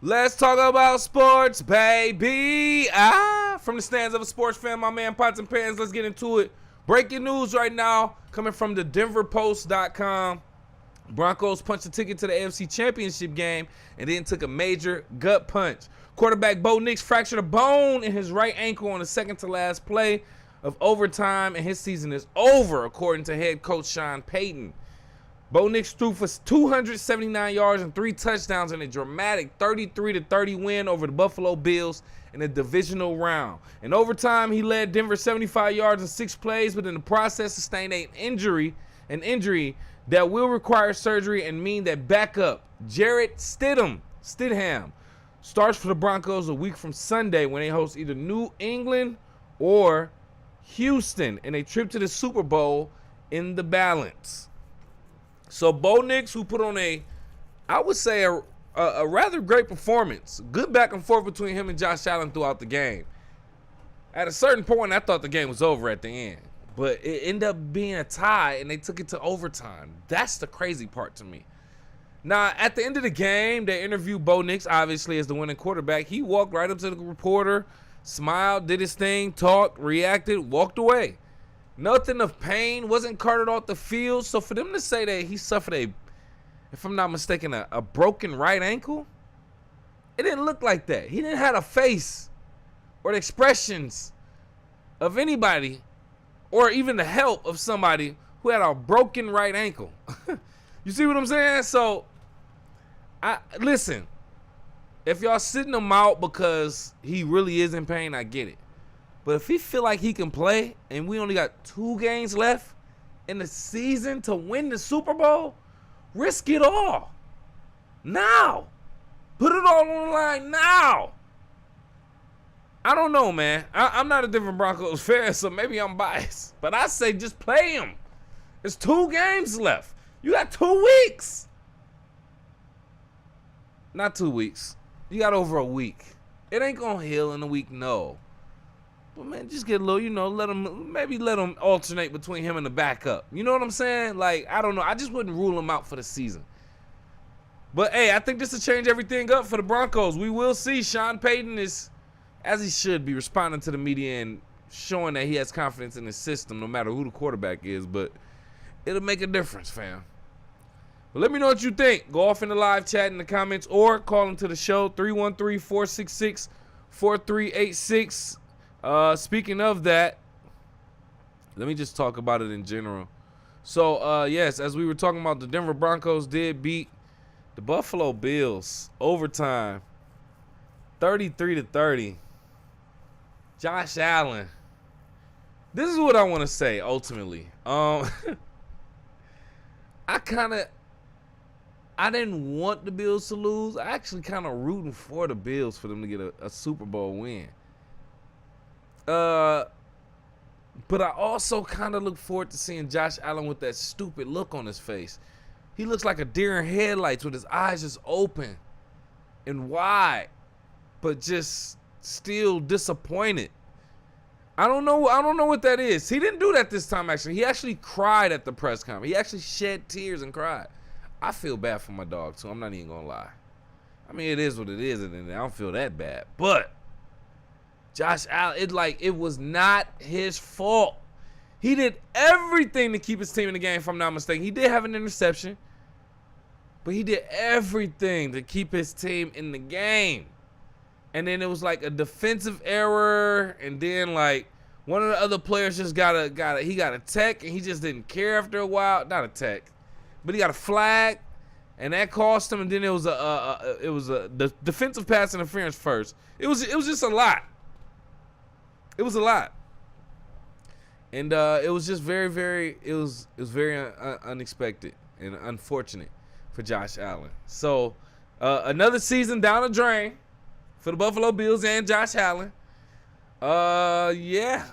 Let's talk about sports, baby. From the stands of a sports fan, my man Pots and Pans. Let's get into it. Breaking news right now coming from the DenverPost.com. Broncos punched a ticket to the AFC Championship game and then took a major gut punch. Quarterback Bo Nix fractured a bone in his right ankle on the second to last play of overtime, and his season is over, according to head coach Sean Payton. Bo Nix threw for 279 yards and 3 touchdowns in a dramatic 33-30 win over the Buffalo Bills in a divisional round. In overtime, he led Denver 75 yards in 6 plays, but in the process sustained an injury that will require surgery and mean that backup Jarrett Stidham starts for the Broncos a week from Sunday when they host either New England or Houston in a trip to the Super Bowl in the balance. So Bo Nix, who put on a rather great performance, good back and forth between him and Josh Allen throughout the game. At a certain point, I thought the game was over at the end, but it ended up being a tie, and they took it to overtime. That's the crazy part to me. Now, at the end of the game, they interviewed Bo Nix, obviously, as the winning quarterback. He walked right up to the reporter, smiled, did his thing, talked, reacted, walked away. Nothing of pain, wasn't carted off the field. So for them to say that he suffered if I'm not mistaken, a broken right ankle, it didn't look like that. He didn't have a face or the expressions of anybody or even the help of somebody who had a broken right ankle. You see what I'm saying? So, listen, if y'all sitting him out because he really is in pain, I get it. But if he feel like he can play and we only got 2 games left in the season to win the Super Bowl, risk it all. Now. Put it all on the line now. I don't know, man. I'm not a Denver Broncos fan, so maybe I'm biased. But I say just play him. There's 2 games left. You got 2 weeks. Not 2 weeks. You got over a week. It ain't going to heal in a week, no. But, man, just get a little, let him alternate between him and the backup. You know what I'm saying? Like, I don't know. I just wouldn't rule him out for the season. But, hey, I think this will change everything up for the Broncos. We will see. Sean Payton is, as he should be, responding to the media and showing that he has confidence in his system no matter who the quarterback is. But it'll make a difference, fam. But let me know what you think. Go off in the live chat in the comments or call into the show, 313-466-4386. Speaking of that, let me just talk about it in general. So, yes, as we were talking about, the Denver Broncos did beat the Buffalo Bills overtime, 33-30. Josh Allen. This is what I want to say ultimately. I didn't want the Bills to lose. I actually kind of rooting for the Bills for them to get a Super Bowl win. But I also kind of look forward to seeing Josh Allen with that stupid look on his face. He looks like a deer in headlights with his eyes just open and wide, but just still disappointed. I don't know what that is. He didn't do that this time, actually. He actually cried at the press conference. He actually shed tears and cried. I feel bad for my dog, too. I'm not even going to lie. I mean, it is what it is, and I don't feel that bad. But Josh Allen, it was not his fault. He did everything to keep his team in the game, if I'm not mistaken. He did have an interception, but he did everything to keep his team in the game. And then it was like a defensive error, and then like one of the other players just got a tech, and he just didn't care after a while. Not a tech, but he got a flag, and that cost him. And then it was the defensive pass interference first. It was just a lot. It was a lot. And it was just very unexpected and unfortunate for Josh Allen. So another season down the drain for the Buffalo Bills and Josh Allen. Yeah.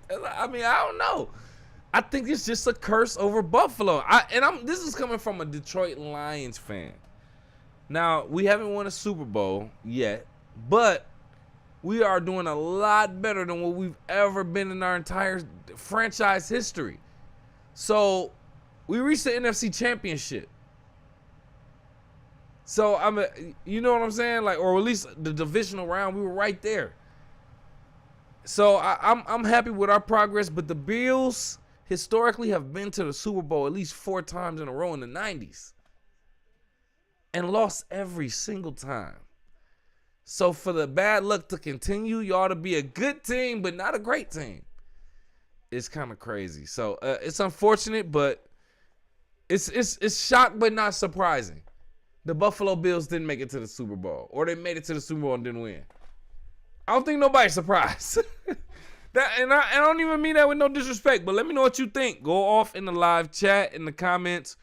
I mean, I don't know. I think it's just a curse over Buffalo. This is coming from a Detroit Lions fan. Now, we haven't won a Super Bowl yet, but we are doing a lot better than what we've ever been in our entire franchise history. So we reached the NFC Championship. So you know what I'm saying? Like, or at least the divisional round, we were right there. So I'm happy with our progress, but the Bills historically have been to the Super Bowl at least 4 times in a row in the 90s and lost every single time. So for the bad luck to continue, you ought to be a good team, but not a great team. It's kind of crazy. So it's unfortunate, but it's shock, but not surprising. The Buffalo Bills didn't make it to the Super Bowl, or they made it to the Super Bowl and didn't win. I don't think nobody's surprised. I don't even mean that with no disrespect, but let me know what you think. Go off in the live chat, in the comments,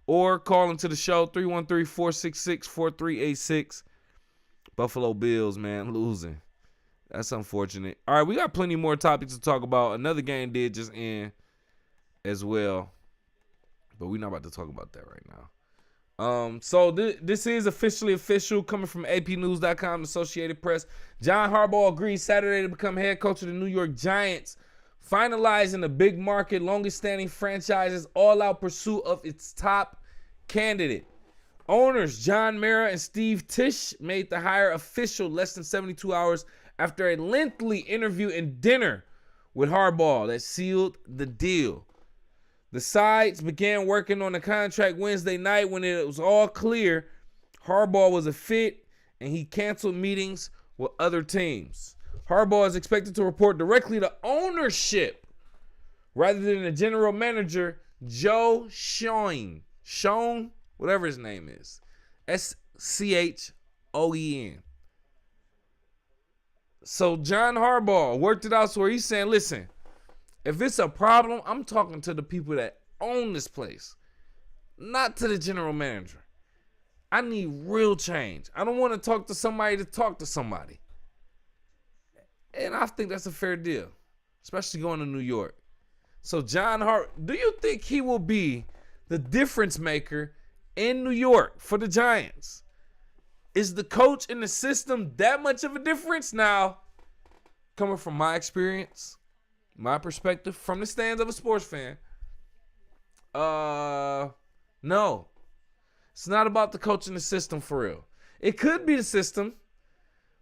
or call into the show, 313-466-4386. Buffalo Bills, man, losing. That's unfortunate. All right, we got plenty more topics to talk about. Another game did just end as well, but we're not about to talk about that right now. So this is officially official, coming from APnews.com, Associated Press. John Harbaugh agrees Saturday to become head coach of the New York Giants, finalizing the big market, longest-standing franchise's all-out pursuit of its top candidate. Owners John Mara and Steve Tisch made the hire official less than 72 hours after a lengthy interview and dinner with Harbaugh that sealed the deal. The sides began working on the contract Wednesday night when it was all clear Harbaugh was a fit and he canceled meetings with other teams. Harbaugh is expected to report directly to ownership rather than the general manager, Joe Schoen, whatever his name is, Schoen. So John Harbaugh worked it out so where he's saying, listen, if it's a problem, I'm talking to the people that own this place, not to the general manager. I need real change. I don't want to talk to somebody to talk to somebody. And I think that's a fair deal, especially going to New York. So John do you think he will be the difference maker in New York for the Giants? Is the coach and the system that much of a difference? Now, coming from my experience, my perspective, from the stands of a sports fan, no. It's not about the coach and the system for real. It could be the system,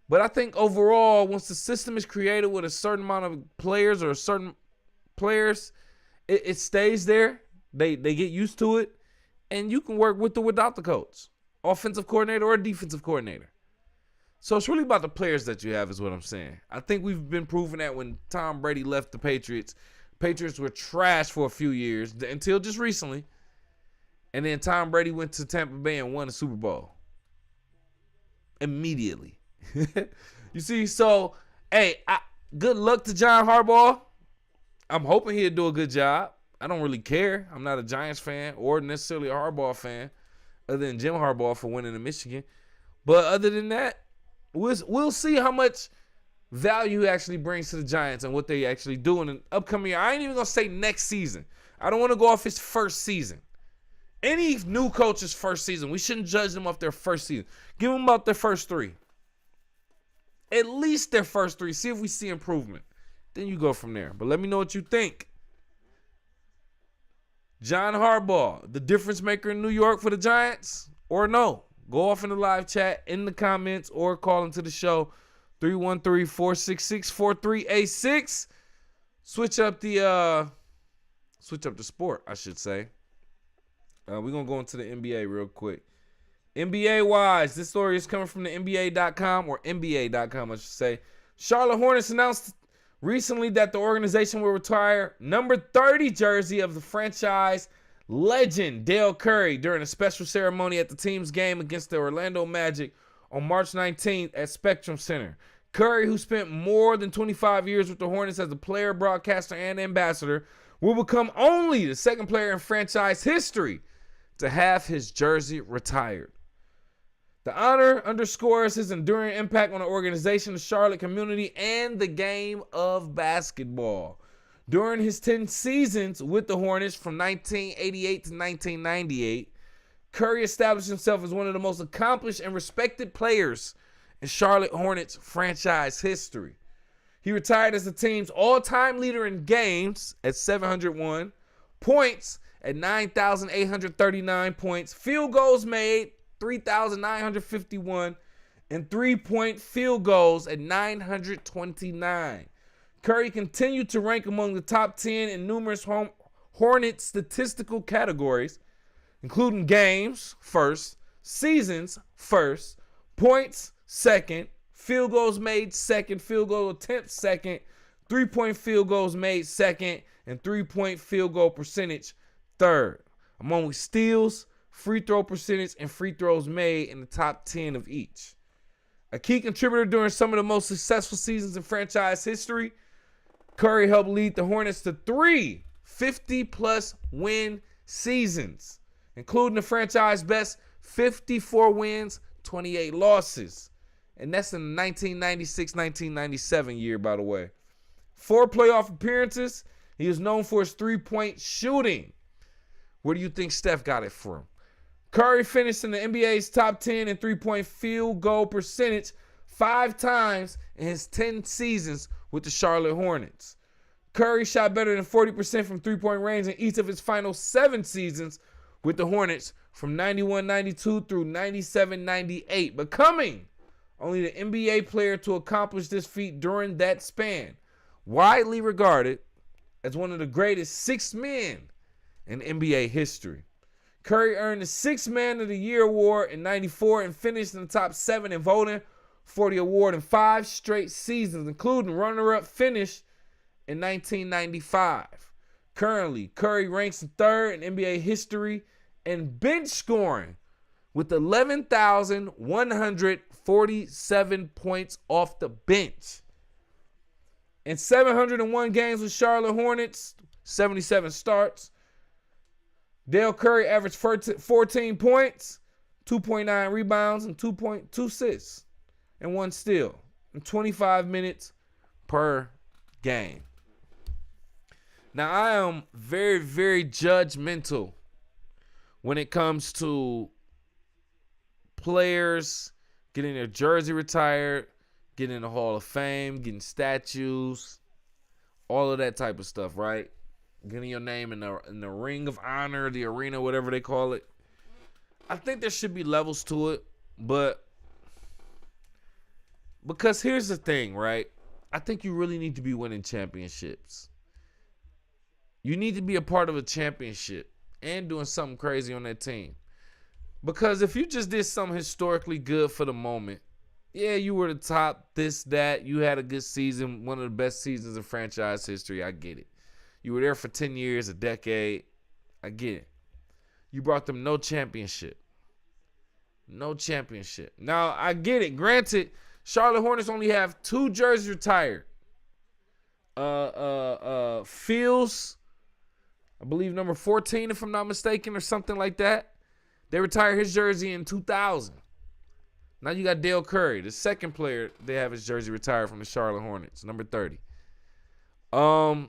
but I think overall, once the system is created with a certain amount of players or certain players, it stays there. They get used to it, and you can work with or without the coach, offensive coordinator or defensive coordinator. So it's really about the players that you have is what I'm saying. I think we've been proving that when Tom Brady left the Patriots were trash for a few years until just recently. And then Tom Brady went to Tampa Bay and won the Super Bowl. Immediately. You see, so, hey, good luck to John Harbaugh. I'm hoping he'll do a good job. I don't really care. I'm not a Giants fan or necessarily a Harbaugh fan, other than Jim Harbaugh for winning in Michigan. But other than that, we'll see how much value he actually brings to the Giants and what they actually do in the upcoming year. I ain't even going to say next season. I don't want to go off his first season. Any new coach's first season, we shouldn't judge them off their first season. Give them about their first 3. At least their first 3. See if we see improvement. Then you go from there. But let me know what you think. John Harbaugh, the difference maker in New York for the Giants, or no? Go off in the live chat, in the comments, or call into the show, 313-466-4386. Switch up the sport, I should say. We're going to go into the NBA real quick. NBA-wise, this story is coming from the NBA.com, or NBA.com, I should say. Charlotte Hornets announced recently that the organization will retire number 30 jersey of the franchise legend Dell Curry during a special ceremony at the team's game against the Orlando Magic on March 19th at Spectrum Center. Curry, who spent more than 25 years with the Hornets as a player, broadcaster, and ambassador, will become only the second player in franchise history to have his jersey retired. The honor underscores his enduring impact on the organization, the Charlotte community, and the game of basketball. During his 10 seasons with the Hornets from 1988 to 1998, Curry established himself as one of the most accomplished and respected players in Charlotte Hornets franchise history. He retired as the team's all-time leader in games at 701, points at 9,839 points, field goals made 3,951, and three-point field goals at 929. Curry continued to rank among the top 10 in numerous Hornets statistical categories, including games, first, seasons, first, points, second, field goals made, second, field goal attempts, second, three-point field goals made, second, and three-point field goal percentage, third, among steals, free throw percentage, and free throws made in the top 10 of each. A key contributor during some of the most successful seasons in franchise history, Curry helped lead the Hornets to 3 50-plus win seasons, including the franchise best 54 wins, 28 losses. And that's in the 1996-1997 year, by the way. 4 playoff appearances. He is known for his three-point shooting. Where do you think Steph got it from? Curry finished in the NBA's top 10 in three-point field goal percentage 5 times in his 10 seasons with the Charlotte Hornets. Curry shot better than 40% from three-point range in each of his final 7 seasons with the Hornets from 91-92 through 97-98, becoming only the NBA player to accomplish this feat during that span, widely regarded as one of the greatest 6 men in NBA history. Curry earned the 6th Man of the Year award in 94 and finished in the top 7 in voting for the award in 5 straight seasons, including runner-up finish in 1995. Currently, Curry ranks in 3rd in NBA history in bench scoring with 11,147 points off the bench. In 701 games with Charlotte Hornets, 77 starts, Dell Curry averaged 14 points, 2.9 rebounds, and 2.2 assists, and 1 steal in 25 minutes per game. Now, I am very, very judgmental when it comes to players getting their jersey retired, getting in the Hall of Fame, getting statues, all of that type of stuff, right? Getting your name in the Ring of Honor, the arena, whatever they call it. I think there should be levels to it, but because here's the thing, right? I think you really need to be winning championships. You need to be a part of a championship and doing something crazy on that team. Because if you just did something historically good for the moment, yeah, you were the top, this, that, you had a good season, one of the best seasons in franchise history, I get it. You were there for 10 years, a decade, I get it. You brought them no championship. No championship. Now, I get it. Granted, Charlotte Hornets only have 2 jerseys retired. Fields, I believe number 14, if I'm not mistaken, or something like that. They retired his jersey in 2000. Now you got Dell Curry, the second player they have his jersey retired from the Charlotte Hornets, number 30. I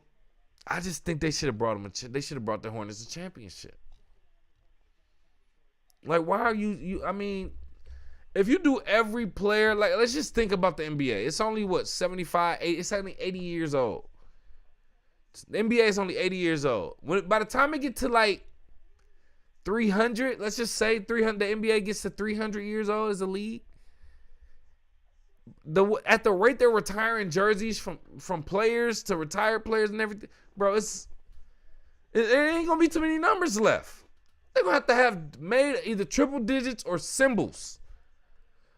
just think they should have brought they should have brought the Hornets a championship. Like, why are you I mean, if you do every player, like, let's just think about the NBA. It's only, 75, 80, it's only 80 years old. The NBA is only 80 years old. By the time it get to, like, 300, let's just say 300, the NBA gets to 300 years old as a league. At the rate they're retiring jerseys from players to retired players and everything, bro, it ain't gonna be too many numbers left. They're gonna have made either triple digits or symbols.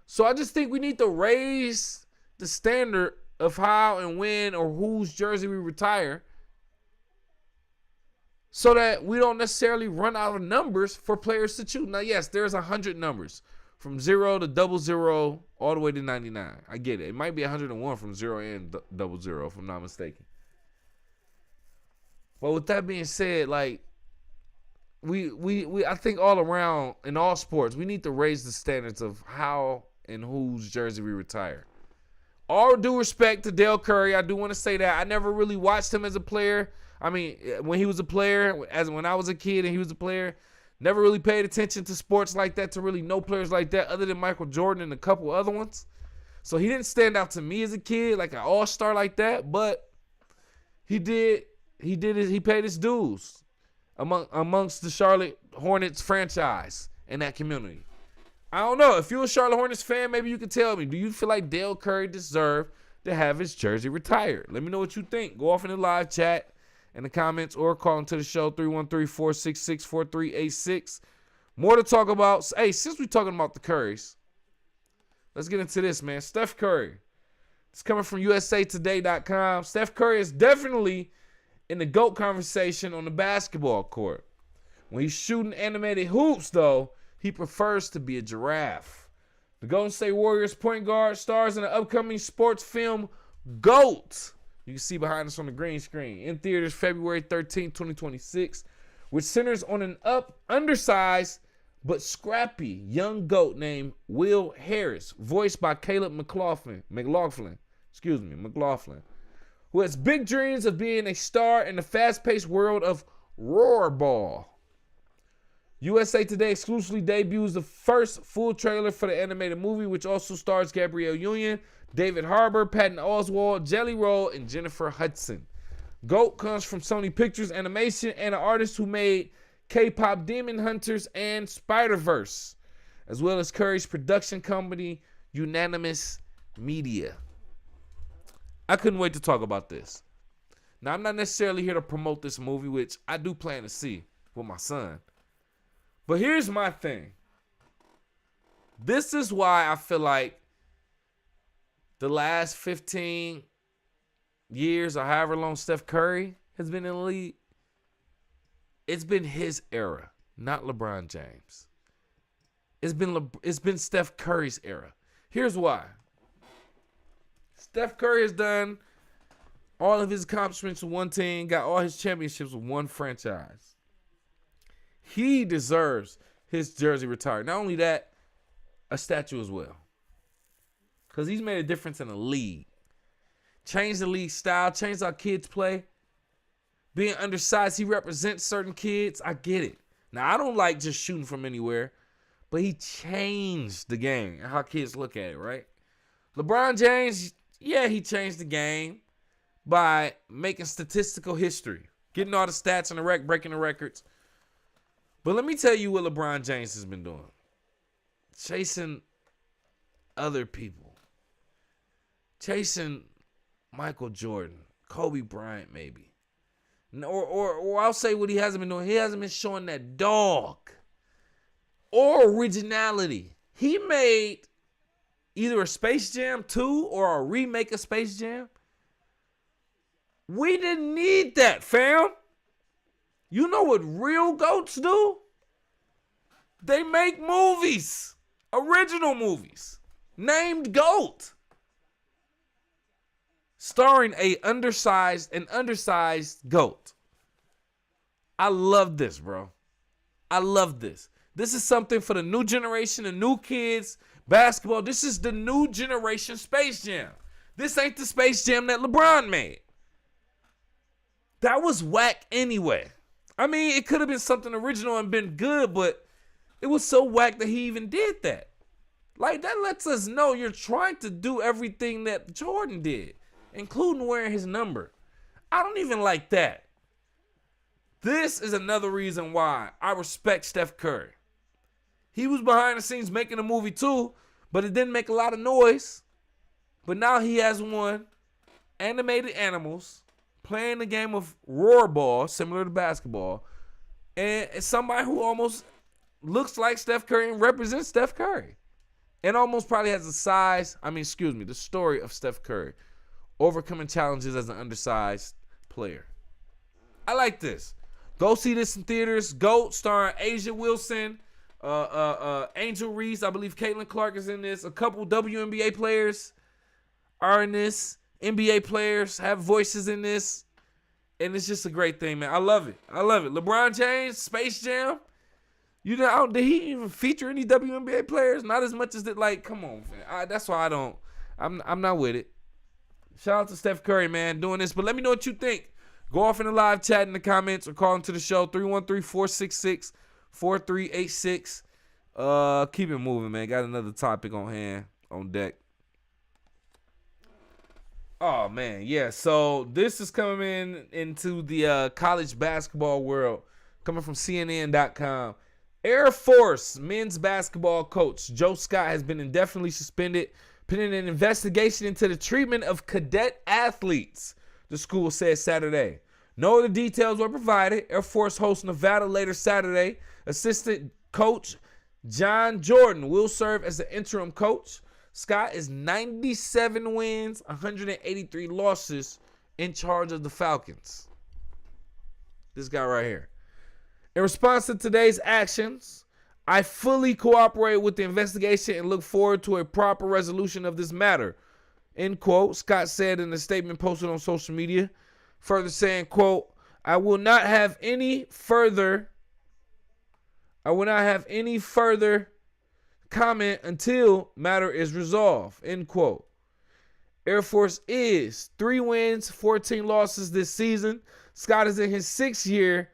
So I just think we need to raise the standard of how and when or whose jersey we retire, so that we don't necessarily run out of numbers for players to choose. Now, yes, there's 100 numbers from 0 to 00 all the way to 99. I get it. It might be 101 from 0 and 00, if I'm not mistaken. But with that being said, like, we I think all around in all sports, we need to raise the standards of how and whose jersey we retire. All due respect to Dell Curry, I do want to say that I never really watched him as a player. I mean, when he was a player, when I was a kid and he was a player, never really paid attention to sports like that, to really know players like that, other than Michael Jordan and a couple other ones. So he didn't stand out to me as a kid like an all-star like that, but he paid his dues amongst the Charlotte Hornets franchise in that community. I don't know. If you're a Charlotte Hornets fan, maybe you could tell me. Do you feel like Dell Curry deserved to have his jersey retired? Let me know what you think. Go off in the live chat in the comments or call into the show 313-466-4386. More to talk about. Hey, since we're talking about the Currys, let's get into this, man. Steph Curry. It's coming from usatoday.com. Steph Curry is definitely in the GOAT conversation on the basketball court. When he's shooting animated hoops, though, he prefers to be a giraffe. The Golden State Warriors point guard stars in the upcoming sports film GOAT. You can see behind us on the green screen. In theaters February 13, 2026, which centers on an undersized but scrappy young GOAT named Will Harris, voiced by Caleb McLaughlin, who has big dreams of being a star in the fast-paced world of Rollerball. USA Today exclusively debuts the first full trailer for the animated movie, which also stars Gabrielle Union, David Harbour, Patton Oswalt, Jelly Roll, and Jennifer Hudson. GOAT comes from Sony Pictures Animation and an artist who made K-pop Demon Hunters and Spider-Verse, as well as Curry's production company, Unanimous Media. I couldn't wait to talk about this. Now, I'm not necessarily here to promote this movie, which I do plan to see with my son. But here's my thing. This is why I feel like the last 15 years or however long Steph Curry has been in the league, it's been his era, not LeBron James. It's been Steph Curry's era. Here's why. Steph Curry has done all of his accomplishments with one team, got all his championships with one franchise. He deserves his jersey retired. Not only that, a statue as well. Because he's made a difference in the league. Changed the league style, changed how kids play. Being undersized, he represents certain kids. I get it. Now, I don't like just shooting from anywhere, but he changed the game and how kids look at it, right? LeBron James, yeah, he changed the game by making statistical history, getting all the stats and breaking the records. But let me tell you what LeBron James has been doing. Chasing other people. Chasing Michael Jordan, Kobe Bryant maybe. Or I'll say what he hasn't been doing. He hasn't been showing that dog or originality. He made either a Space Jam 2 or a remake of Space Jam. We didn't need that, fam. You know what real GOATs do? They make movies. Original movies. Named GOAT. Starring an undersized GOAT. I love this, bro. I love this. This is something for the new generation, the new kids, basketball. This is the new generation Space Jam. This ain't the Space Jam that LeBron made. That was whack anyway. I mean, it could have been something original and been good, but it was so whack that he even did that. Like, that lets us know you're trying to do everything that Jordan did, including wearing his number. I don't even like that. This is another reason why I respect Steph Curry. He was behind the scenes making a movie too, but it didn't make a lot of noise. But now he has one, animated animals, playing the game of Rollerball, similar to basketball, and it's somebody who almost looks like Steph Curry and represents Steph Curry. And almost probably has the story of Steph Curry overcoming challenges as an undersized player. I like this. Go see this in theaters. GOAT, starring Asia Wilson, Angel Reese. I believe Caitlin Clark is in this. A couple WNBA players are in this. NBA players have voices in this. And it's just a great thing, man. I love it. LeBron James, Space Jam. You know, did he even feature any WNBA players? Not as much as that. Like, come on, man. That's why I'm not with it. Shout out to Steph Curry, man, doing this. But let me know what you think. Go off in the live chat in the comments or call into the show, 313-466-4386. Keep it moving, man. Got another topic on deck. Oh, man, yeah. So this is coming into the college basketball world, coming from CNN.com. Air Force men's basketball coach Joe Scott has been indefinitely suspended pending an investigation into the treatment of cadet athletes, the school said Saturday. No other details were provided. Air Force hosts Nevada later Saturday. Assistant coach John Jordan will serve as the interim coach. Scott is 97 wins, 183 losses in charge of the Falcons. This guy right here. In response to today's actions, I fully cooperate with the investigation and look forward to a proper resolution of this matter. End quote. Scott said in a statement posted on social media, further saying, quote, I will not have any further comment until matter is resolved. End quote. Air Force is 3 wins, 14 losses this season. Scott is in his 6th year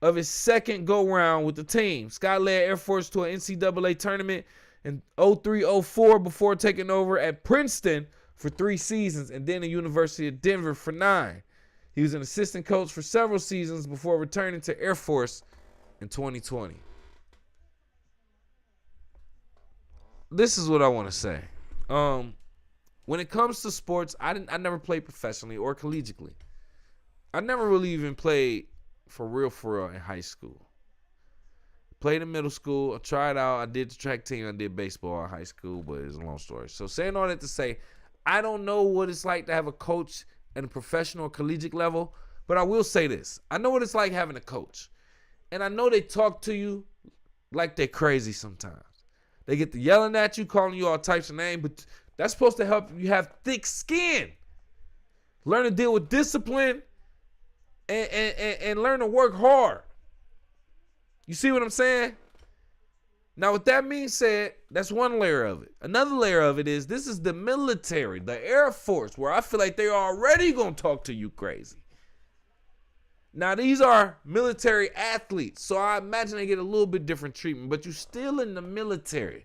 of his second go-round with the team. Scott led Air Force to an NCAA tournament in 03-04 before taking over at Princeton for 3 seasons and then the University of Denver for 9. He was an assistant coach for several seasons before returning to Air Force in 2020. This is what I want to say. When it comes to sports, I never played professionally or collegiately. I never really even played for real in high school. Played in middle school. I tried out. I did the track team. I did baseball in high school, but it's a long story. So saying all that to say, I don't know what it's like to have a coach at a professional or collegiate level, but I will say this. I know what it's like having a coach. And I know they talk to you like they're crazy sometimes. They get to yelling at you, calling you all types of names, but that's supposed to help you have thick skin. Learn to deal with discipline and learn to work hard. You see what I'm saying? Now, with that being said, that's one layer of it. Another layer of it is this is the military, the Air Force, where I feel like they're already going to talk to you crazy. Now, these are military athletes, so I imagine they get a little bit different treatment, but you're still in the military.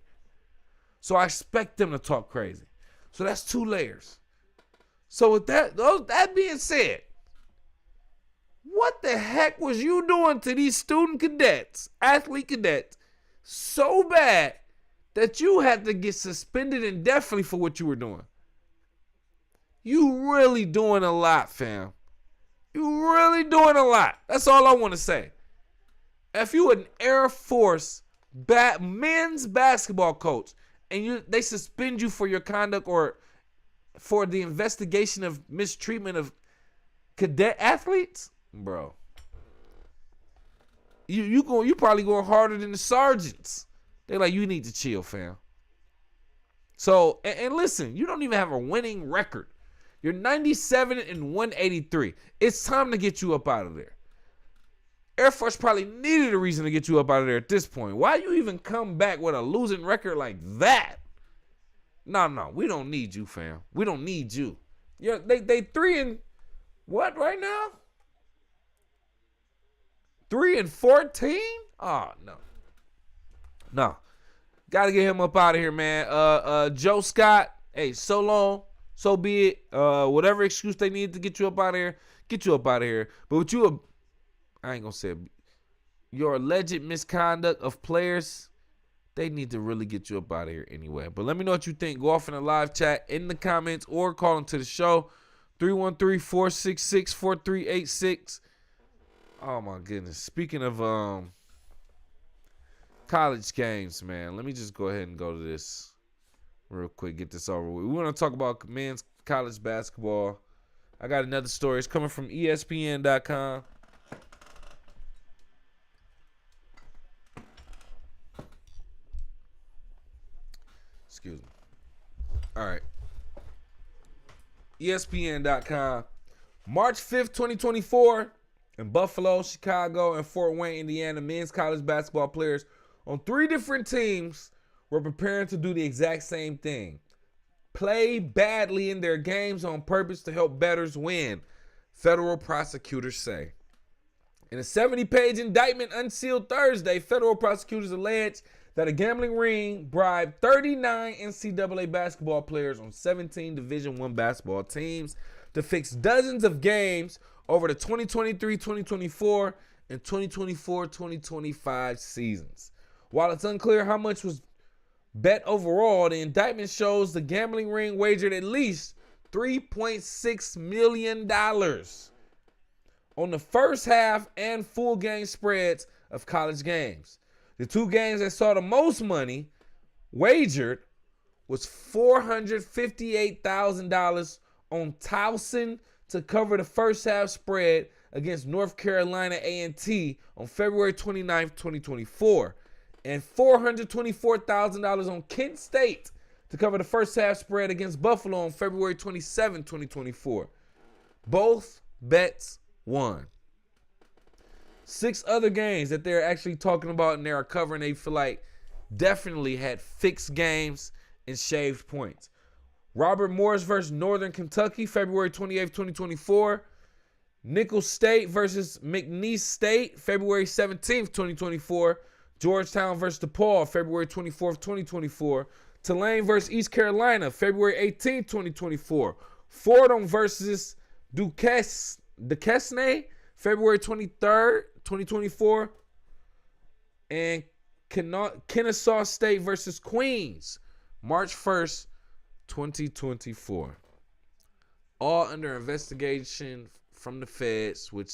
So I expect them to talk crazy. So that's 2 layers. So with that being said, what the heck was you doing to these student cadets, athlete cadets, so bad that you had to get suspended indefinitely for what you were doing? You really doing a lot, fam. You really doing a lot. That's all I want to say. If you an Air Force men's basketball coach and they suspend you for your conduct or for the investigation of mistreatment of cadet athletes, bro, you probably going harder than the sergeants. They're like, you need to chill, fam. So, and listen, you don't even have a winning record. You're 97 and 183. It's time to get you up out of there. Air Force probably needed a reason to get you up out of there at this point. Why you even come back with a losing record like that? No, we don't need you, fam. We don't need you. Yeah, they 3 and what right now? 3 and 14? Oh, no. Got to get him up out of here, man. Joe Scott, hey, so long. So be it. Whatever excuse they need to get you up out of here, get you up out of here. But with you, I ain't going to say it. Your alleged misconduct of players, they need to really get you up out of here anyway. But let me know what you think. Go off in the live chat, in the comments, or call into the show. 313-466-4386. Oh, my goodness. Speaking of college games, man, let me just go ahead and go to this real quick, get this over with. We want to talk about men's college basketball. I got another story. It's coming from ESPN.com. Excuse me. All right. ESPN.com. March 5th, 2024, in Buffalo, Chicago, and Fort Wayne, Indiana, men's college basketball players on 3 different teams were preparing to do the exact same thing. Play badly in their games on purpose to help bettors win, federal prosecutors say. In a 70-page indictment unsealed Thursday, federal prosecutors alleged that a gambling ring bribed 39 NCAA basketball players on 17 Division I basketball teams to fix dozens of games over the 2023-2024 and 2024-2025 seasons. While it's unclear how much was bet overall, the indictment shows the gambling ring wagered at least $3.6 million on the first half and full game spreads of college games. The two games that saw the most money wagered was $458,000 on Towson to cover the first half spread against North Carolina A&T on February 29th, 2024, and $424,000 on Kent State to cover the first half spread against Buffalo on February 27th, 2024. Both bets won. 6 other games that they're actually talking about and they're covering, they feel like definitely had fixed games and shaved points. Robert Morris versus Northern Kentucky, February 28th, 2024. Nicholls State versus McNeese State, February 17th, 2024. Georgetown versus DePaul, February 24th, 2024. Tulane versus East Carolina, February 18th, 2024. Fordham versus Duquesne, February 23rd, 2024. And Kennesaw State versus Queens, March 1st, 2024. All under investigation from the feds, which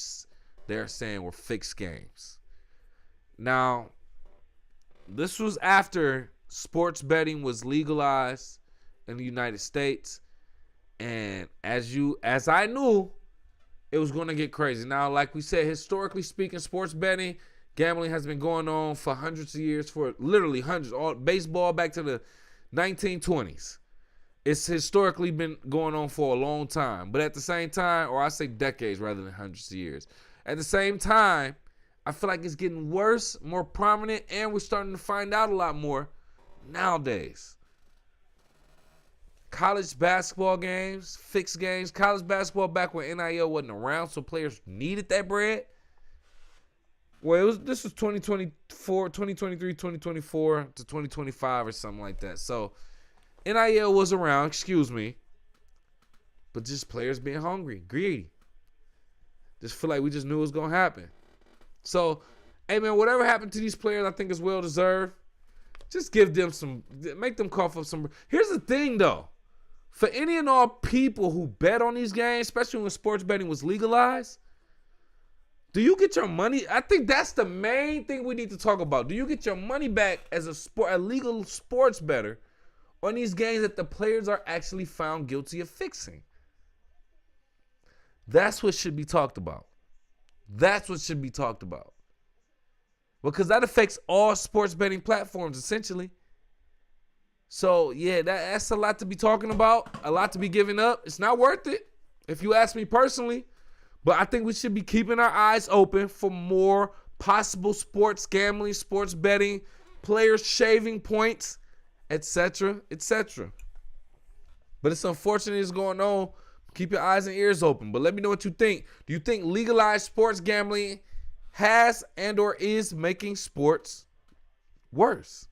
they're saying were fixed games. Now, this was after sports betting was legalized in the United States. And as I knew, it was going to get crazy. Now, like we said, historically speaking, sports betting, gambling has been going on for hundreds of years, for literally hundreds. All baseball back to the 1920s. It's historically been going on for a long time. But at the same time, or I say decades rather than hundreds of years. At the same time, I feel like it's getting worse, more prominent, and we're starting to find out a lot more nowadays. College basketball games, fixed games. College basketball back when NIL wasn't around, so players needed that bread. Well, this was 2024, 2023, 2024 to 2025 or something like that. So NIL was around, but just players being hungry, greedy. Just feel like we just knew it was going to happen. So, hey, man, whatever happened to these players, I think is well-deserved. Just give them make them cough up some. Here's the thing, though. For any and all people who bet on these games, especially when sports betting was legalized, do you get your money? I think that's the main thing we need to talk about. Do you get your money back as a legal sports bettor on these games that the players are actually found guilty of fixing? That's what should be talked about. That's what should be talked about. Because that affects all sports betting platforms, essentially. So, yeah, that's a lot to be talking about, a lot to be giving up. It's not worth it, if you ask me personally. But I think we should be keeping our eyes open for more possible sports gambling, sports betting, players shaving points, etc., etc. But it's unfortunate it's going on. Keep your eyes and ears open. But let me know what you think. Do you think legalized sports gambling has and or is making sports worse?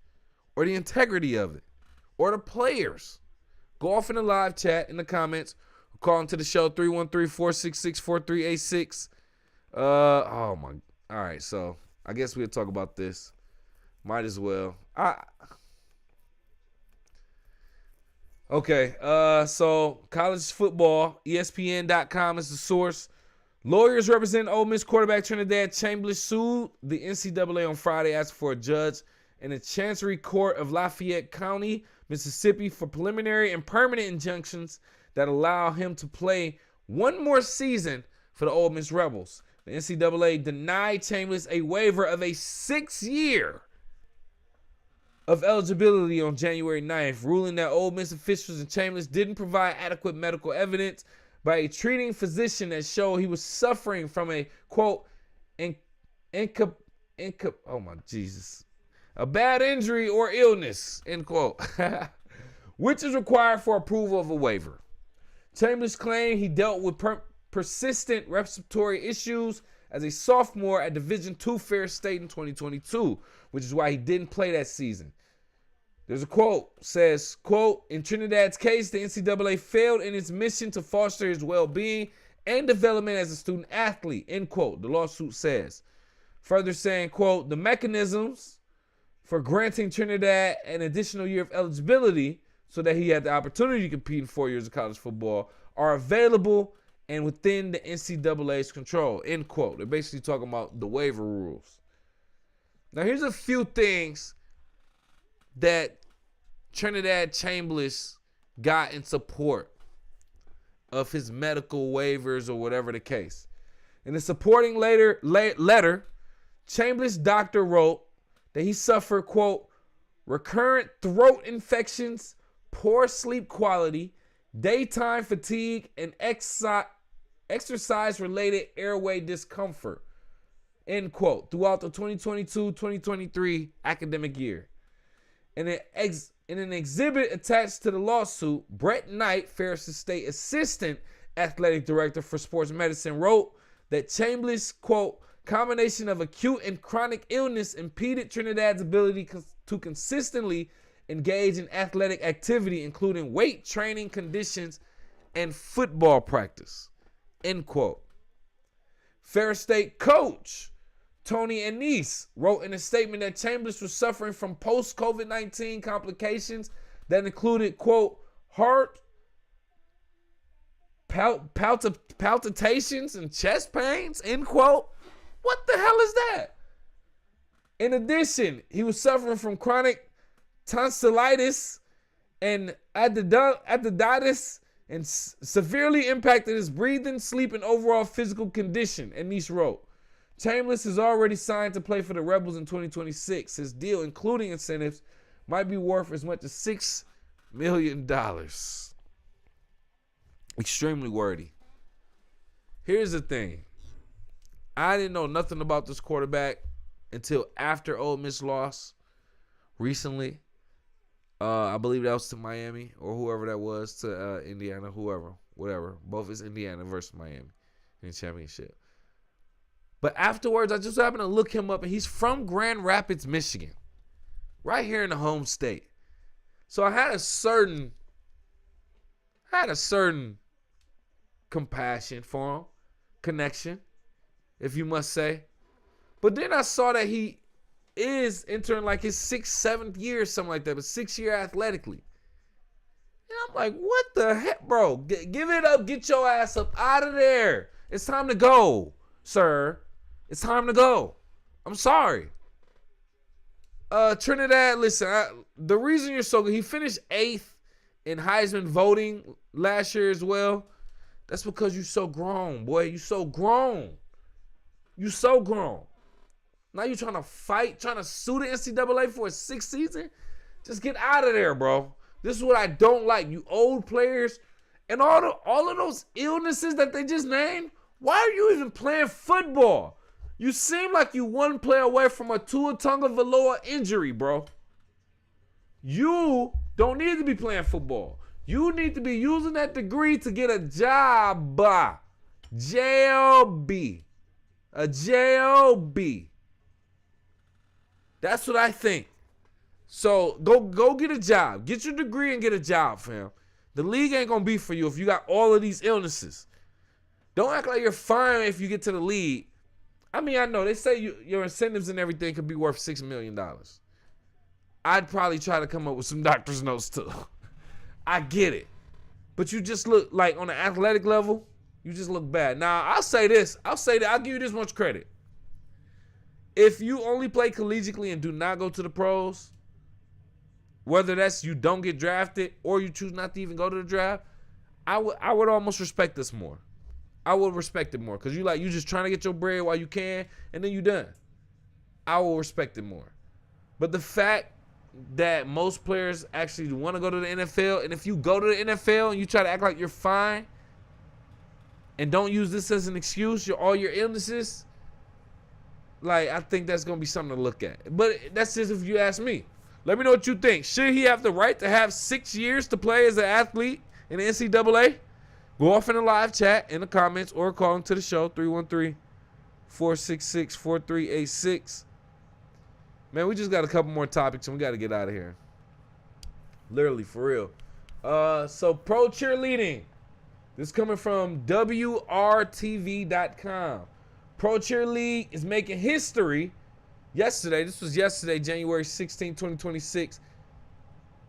Or the integrity of it? Or the players? Go off in the live chat in the comments. Or call into the show 313-466-4386. Oh my. All right, so I guess we'll talk about this. Might as well. Okay, so college football, ESPN.com is the source. Lawyers representing Ole Miss quarterback Trinidad Chambers sued the NCAA on Friday, asking for a judge in the Chancery Court of Lafayette County, Mississippi, for preliminary and permanent injunctions that allow him to play one more season for the Ole Miss Rebels. The NCAA denied Chambers a waiver of a 6-year of eligibility on January 9th, ruling that Ole Miss officials and Chambers didn't provide adequate medical evidence by a treating physician that showed he was suffering from a, quote, a bad injury or illness, end quote, which is required for approval of a waiver. Chambers claimed he dealt with persistent respiratory issues as a sophomore at Division II Ferris State in 2022, which is why he didn't play that season. There's a quote, says, quote, in Trinidad's case, the NCAA failed in its mission to foster his well-being and development as a student athlete, end quote, the lawsuit says. Further saying, quote, the mechanisms for granting Trinidad an additional year of eligibility so that he had the opportunity to compete in 4 years of college football are available and within the NCAA's control, end quote. They're basically talking about the waiver rules. Now, here's a few things that Trinidad Chambers got in support of his medical waivers or whatever the case. In the supporting letter, Chambers' doctor wrote that he suffered, quote, recurrent throat infections, poor sleep quality, daytime fatigue, and exercise-related airway discomfort, end quote, throughout the 2022-2023 academic year. In an exhibit attached to the lawsuit, Brett Knight, Ferris' state assistant athletic director for sports medicine, wrote that Chambers' quote, combination of acute and chronic illness impeded Trinidad's ability to consistently engage in athletic activity, including weight training conditions and football practice, end quote. Ferris State coach Tony Anise wrote in a statement that Chambers was suffering from post-COVID-19 complications that included, quote, heart palpitations and chest pains, end quote. What the hell is that? In addition, he was suffering from chronic tonsillitis and adenitis and severely impacted his breathing, sleep, and overall physical condition, Anise wrote. Chambers is already signed to play for the Rebels in 2026. His deal, including incentives, might be worth as much as $6 million. Extremely wordy. Here's the thing. I didn't know nothing about this quarterback until after Ole Miss lost recently. I believe that was to Miami or whoever that was, to Indiana, whatever. Both is Indiana versus Miami in the championship. But afterwards, I just happened to look him up, and he's from Grand Rapids, Michigan, right here in the home state. So I had a certain compassion for him, connection, if you must say. But then I saw that he is entering like his 6th, 7th year, something like that, but 6th year athletically. And I'm like, what the heck, bro? Give it up. Get your ass up out of there. It's time to go, sir. It's time to go. I'm sorry. Trinidad, listen, the reason you're so good, he finished 8th in Heisman voting last year as well. That's because you so grown, boy. You so grown. You so grown. Now you trying to fight, trying to sue the NCAA for a 6th season? Just get out of there, bro. This is what I don't like. You old players and all of those illnesses that they just named. Why are you even playing football? You seem like you one play away from a Tua Tagovailoa injury, bro. You don't need to be playing football. You need to be using that degree to get a job. J-O-B. A J-O-B. That's what I think. So go get a job. Get your degree and get a job, fam. The league ain't going to be for you if you got all of these illnesses. Don't act like you're fine if you get to the league. I mean, I know they say your incentives and everything could be worth $6 million. I'd probably try to come up with some doctor's notes too. I get it. But you just look like on an athletic level, you just look bad. Now, I'll say this. I'll give you this much credit. If you only play collegiately and do not go to the pros, whether that's you don't get drafted or you choose not to even go to the draft, I would almost respect this more. I would respect it more because you just trying to get your bread while you can, and then you done. I will respect it more. But the fact that most players actually want to go to the NFL, and if you go to the NFL and you try to act like you're fine and don't use this as an excuse, all your illnesses, like, I think that's going to be something to look at. But that's just if you ask me. Let me know what you think. Should he have the right to have 6 years to play as an athlete in the NCAA? Go off in the live chat, in the comments, or call into the show, 313-466-4386. Man, we just got a couple more topics, and we got to get out of here. Literally, for real. So, pro cheerleading. This is coming from WRTV.com. Pro Cheer League is making history yesterday, this was yesterday, January 16, 2026,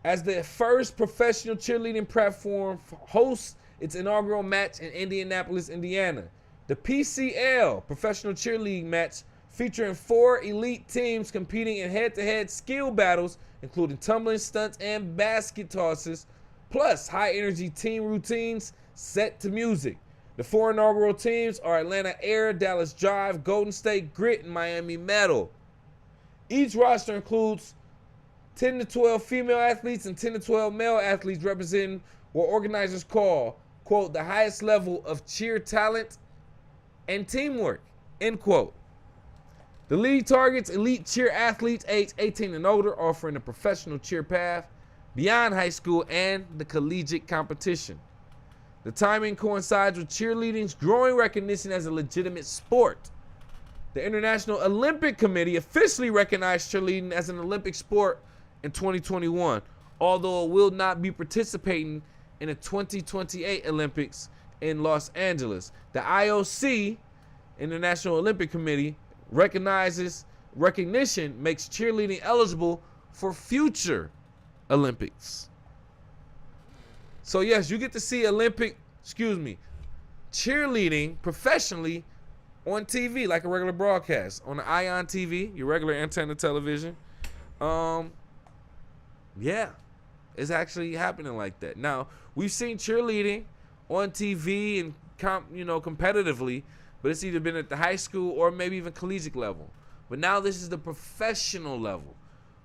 as the first professional cheerleading platform hosts its inaugural match in Indianapolis, Indiana. The PCL, Professional Cheerleading Match, featuring 4 elite teams competing in head-to-head skill battles, including tumbling, stunts, and basket tosses, plus high-energy team routines set to music. The 4 inaugural teams are Atlanta Air, Dallas Drive, Golden State Grit, and Miami Metal. Each roster includes 10 to 12 female athletes and 10 to 12 male athletes representing what organizers call, quote, the highest level of cheer talent and teamwork, end quote. The league targets elite cheer athletes aged 18 and older, offering a professional cheer path beyond high school and the collegiate competition. The timing coincides with cheerleading's growing recognition as a legitimate sport. The International Olympic Committee officially recognized cheerleading as an Olympic sport in 2021, although it will not be participating in the 2028 Olympics in Los Angeles. The IOC, International Olympic Committee, recognition makes cheerleading eligible for future Olympics. So yes, you get to see cheerleading professionally on TV, like a regular broadcast, on the Ion TV, your regular antenna television. Yeah, it's actually happening like that. Now, we've seen cheerleading on TV and competitively, but it's either been at the high school or maybe even collegiate level. But now this is the professional level,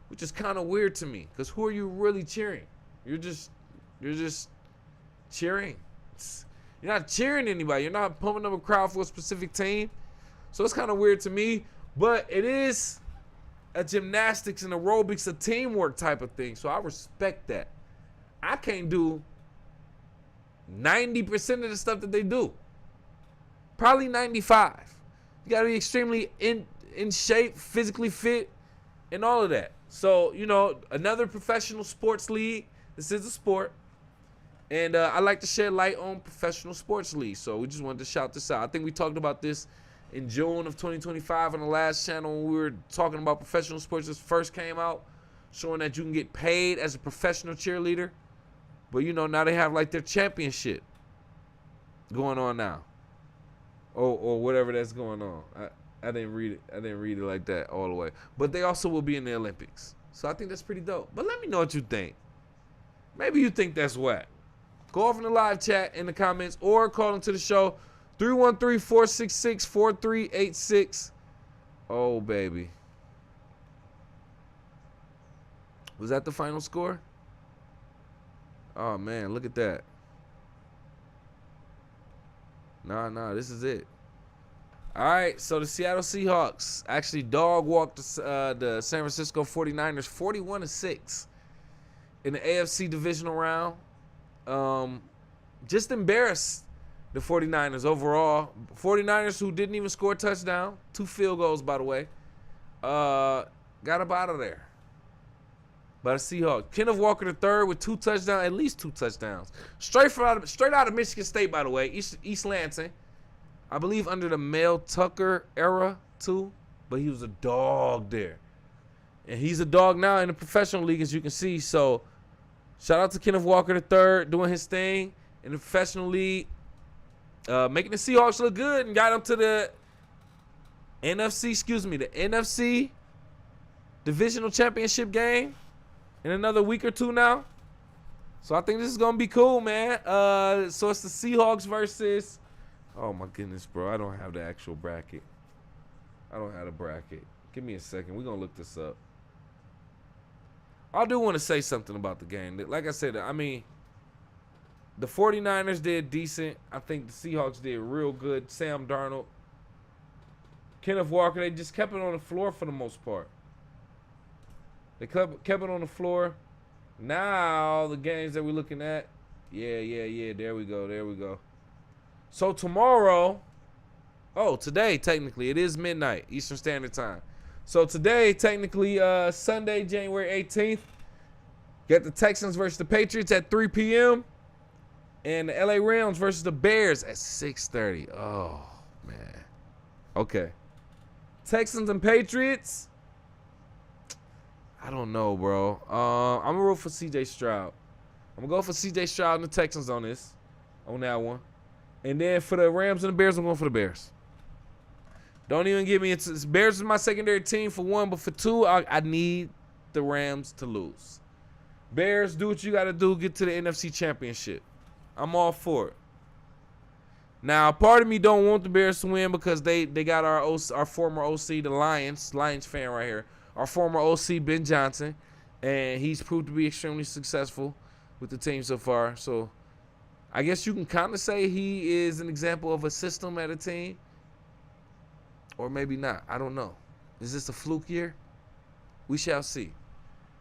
which is kind of weird to me, because who are you really cheering? You're just cheering. You're not cheering anybody. You're not pumping up a crowd for a specific team. So it's kind of weird to me, but it is a gymnastics and aerobics, a teamwork type of thing. So I respect that. I can't do 90% of the stuff that they do. Probably 95. You got to be extremely in shape, physically fit, and all of that. So, another professional sports league. This is a sport. And I like to shed light on professional sports leagues. So we just wanted to shout this out. I think we talked about this in June of 2025 on the last channel when we were talking about professional sports. This first came out, showing that you can get paid as a professional cheerleader. But, now they have like their championship going on now. Or whatever that's going on. I didn't read it. I didn't read it like that all the way. But they also will be in the Olympics. So I think that's pretty dope. But let me know what you think. Maybe you think that's whack. Go off in the live chat in the comments or call into the show 313-466-4386. Oh, baby. Was that the final score? Oh, man, look at that. Nah, this is it. All right, so the Seattle Seahawks actually dog walked the San Francisco 49ers 41-6 in the AFC divisional round. Just embarrassed the 49ers overall. 49ers who didn't even score a touchdown. 2 field goals, by the way. Got up out of there by the Seahawks. Kenneth Walker III with 2 touchdowns, at least 2 touchdowns. Straight out of Michigan State, by the way. East Lansing. I believe under the Mel Tucker era, too. But he was a dog there. And he's a dog now in the professional league, as you can see. So, shout out to Kenneth Walker III doing his thing in the professional league. Making the Seahawks look good and got them to the NFC divisional championship game in another week or two now. So I think this is going to be cool, man. So it's the Seahawks versus... Oh, my goodness, bro. I don't have the actual bracket. I don't have the bracket. Give me a second. We're going to look this up. I do want to say something about the game. Like I said, the 49ers did decent. I think the Seahawks did real good. Sam Darnold, Kenneth Walker, they just kept it on the floor for the most part. They kept it on the floor. Now, the games that we're looking at, yeah, there we go. So today, technically, it is midnight, Eastern Standard Time. So today, technically, Sunday, January 18th, got the Texans versus the Patriots at 3 p.m. and the LA Rams versus the Bears at 6:30. Oh, man. Okay. Texans and Patriots, I don't know, bro. I'm gonna root for C.J. Stroud. I'm gonna go for C.J. Stroud and the Texans on that one. And then for the Rams and the Bears, I'm going for the Bears. Don't even give me it's Bears is my secondary team for one, but for two, I need the Rams to lose. Bears, do what you got to do. Get to the NFC Championship. I'm all for it. Now, part of me don't want the Bears to win because they got our former OC, the Lions fan right here. Our former OC, Ben Johnson, and he's proved to be extremely successful with the team so far. So, I guess you can kind of say he is an example of a system at a team. Or maybe not. I don't know. Is this a fluke year? We shall see.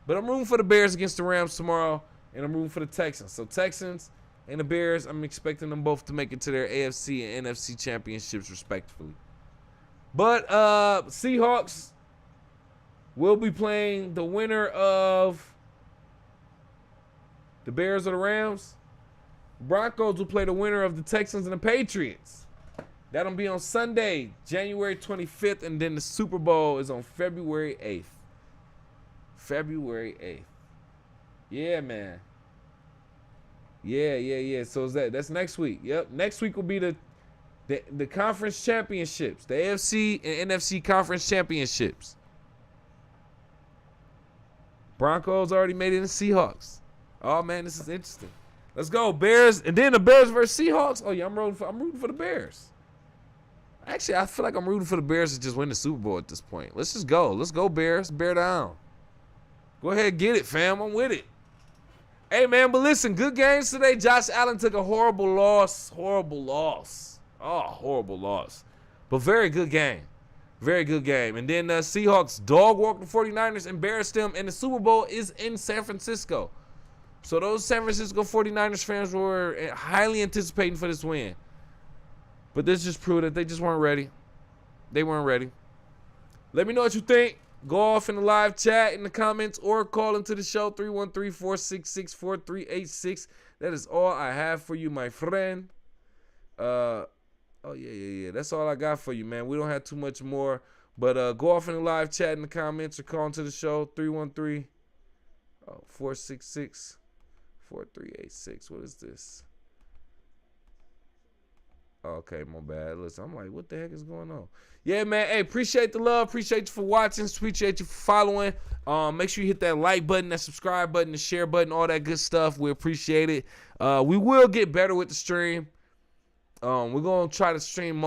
But I'm rooting for the Bears against the Rams tomorrow, and I'm rooting for the Texans. So Texans and the Bears, I'm expecting them both to make it to their AFC and NFC championships respectively. But Seahawks will be playing the winner of the Bears or the Rams. Broncos will play the winner of the Texans and the Patriots. That'll be on Sunday, January 25th, and then the Super Bowl is on February 8th. February 8th. Yeah, man. Yeah. So that's next week. Yep. Next week will be the conference championships, the AFC and NFC conference championships. Broncos already made it in Seahawks. Oh man, this is interesting. Let's go, Bears, and then the Bears versus Seahawks. Oh yeah, I'm rooting for the Bears. Actually, I feel like I'm rooting for the Bears to just win the Super Bowl at this point. Let's just go. Let's go, Bears. Bear down. Go ahead, get it, fam. I'm with it. Hey, man, but listen, good games today. Josh Allen took a horrible loss. Horrible loss. Oh, horrible loss. But very good game. Very good game. And then the Seahawks dog-walked the 49ers, embarrassed them, and the Super Bowl is in San Francisco. So those San Francisco 49ers fans were highly anticipating for this win. But this just proved that they just weren't ready. They weren't ready. Let me know what you think. Go off in the live chat in the comments or call into the show 313-466-4386. That is all I have for you, my friend. Oh, yeah. That's all I got for you, man. We don't have too much more. But go off in the live chat in the comments or call into the show 313-466-4386. What is this? Okay, my bad. Listen, I'm like, what the heck is going on? Yeah, man. Hey, appreciate the love. Appreciate you for watching. Appreciate you for following. Make sure you hit that like button, that subscribe button, the share button, all that good stuff. We appreciate it. We will get better with the stream. We're going to try to stream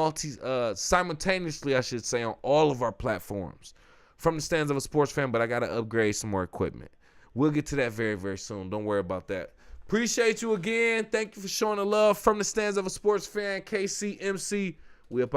simultaneously, I should say, on all of our platforms. From the stands of a sports fan, but I got to upgrade some more equipment. We'll get to that very, very soon. Don't worry about that. Appreciate you again. Thank you for showing the love from the stands of a sports fan. KCMC. We up out.